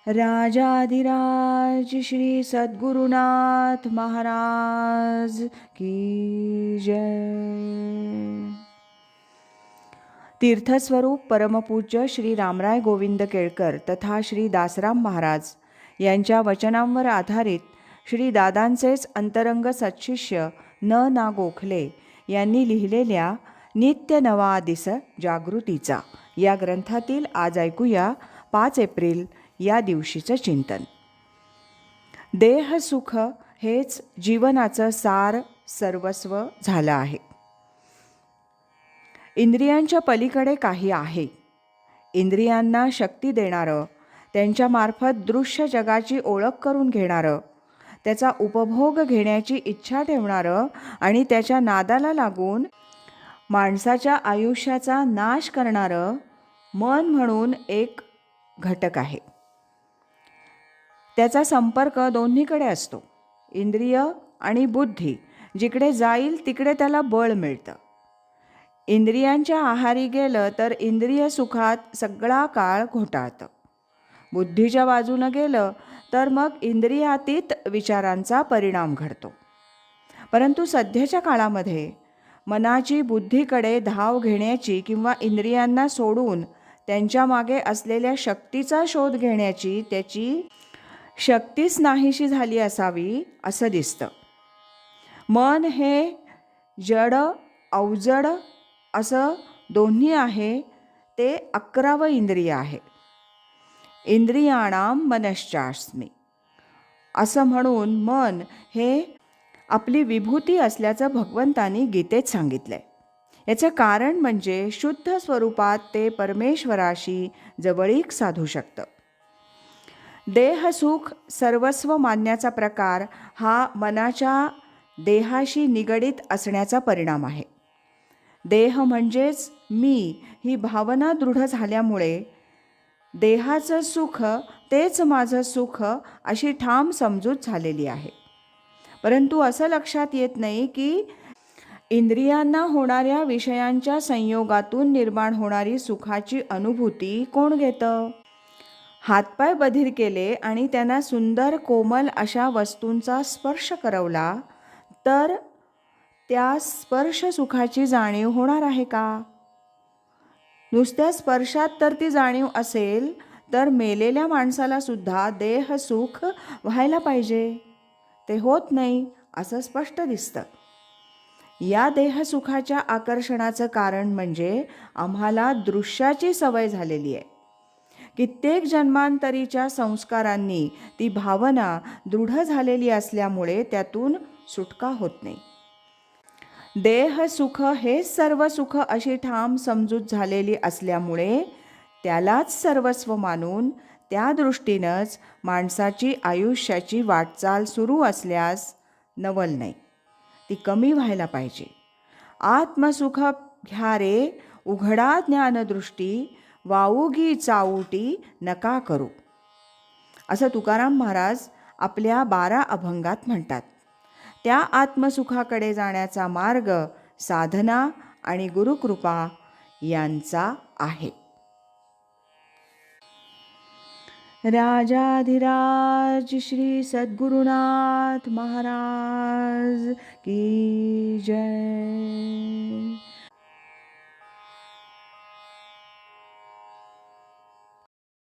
राजाधिराज श्री सद्गुरुनाथ महाराज की जय. तीर्थस्वरूप परमपूज्य श्री रामराय गोविंद केळकर तथा श्री दासराम महाराज यांच्या वचनांवर आधारित श्री दादांचेच अंतरंग सत्शिष्य ना गोखले यांनी लिहिलेल्या नित्य नवा दिस जागृतीचा या ग्रंथातील आज ऐकूया 5 एप्रिल या दिवशीचं चिंतन. देहसुख हेच जीवनाचं सार सर्वस्व झालं आहे. इंद्रियांच्या पलीकडे काही आहे. इंद्रियांना शक्ती देणारं, त्यांच्यामार्फत दृश्य जगाची ओळख करून घेणारं, त्याचा उपभोग घेण्याची इच्छा ठेवणारं आणि त्याच्या नादाला लागून माणसाच्या आयुष्याचा नाश करणारं मन म्हणून एक घटक आहे. त्याचा संपर्क दोन्हीकडे असतो. इंद्रिय आणि बुद्धी जिकडे जाईल तिकडे त्याला बळ मिळतं. इंद्रियांच्या आहारी गेलं तर इंद्रिय सुखात सगळा काळ घोटाळतं. बुद्धीच्या बाजूनं गेलं तर मग इंद्रियातीत विचारांचा परिणाम घडतो. परंतु सध्याच्या काळामध्ये मनाची बुद्धीकडे धाव घेण्याची किंवा इंद्रियांना सोडून त्यांच्या मागे असलेल्या शक्तीचा शोध घेण्याची त्याची शक्तीच नाहीशी झाली असावी असं दिसतं. मन हे जड अवजड असं दोन्ही आहे. ते 11वं इंद्रिय आहे. इंद्रियाणाम मनश्चास्मी असं म्हणून मन हे आपली विभूती असल्याचं भगवंतांनी गीतेत सांगितलंय. याचं कारण म्हणजे शुद्ध स्वरूपात ते परमेश्वराशी जवळीक साधू शकतं. देहसुख सर्वस्व मानण्याचा प्रकार हा मनाच्या देहाशी निगडीत असण्याचा परिणाम आहे. देह म्हणजेच मी ही भावना दृढ झाल्यामुळे देहाचं सुख तेच माझं सुख अशी ठाम समजूत झालेली आहे. परंतु असं लक्षात येत नाही की इंद्रियांना होणाऱ्या विषयांच्या संयोगातून निर्माण होणारी सुखाची अनुभूती कोण घेतं. हातपाय बधीर केले आणि त्यांना सुंदर कोमल अशा वस्तूंचा स्पर्श करवला तर त्या स्पर्श सुखाची जाणीव होणार आहे का. नुसत्या स्पर्शात तर ती जाणीव असेल तर मेलेल्या माणसाला सुद्धा देहसुख व्हायला पाहिजे. ते होत नाही असं स्पष्ट दिसतं. या देहसुखाच्या आकर्षणाचं कारण म्हणजे आम्हाला दृश्याची सवय झालेली आहे. कित्येक जन्मांतरीच्या संस्कारांनी ती भावना दृढ झालेली असल्यामुळे त्यातून सुटका होत नाही. देहसुख हेच सर्व सुख अशी ठाम समजूत झालेली असल्यामुळे त्यालाच सर्वस्व मानून त्या दृष्टीनंच माणसाची आयुष्याची वाटचाल सुरू असल्यास नवल नाही. ती कमी व्हायला पाहिजे. आत्मसुख घ्या रे उघडा ज्ञानदृष्टी, वाऊगी चाऊटी नका करू असं तुकाराम महाराज आपल्या 12 अभंगात म्हणतात. त्या आत्मसुखाकडे जाण्याचा मार्ग साधना आणि गुरुकृपा यांचा आहे. राजाधिराज श्री सद्गुरुनाथ महाराज की जय.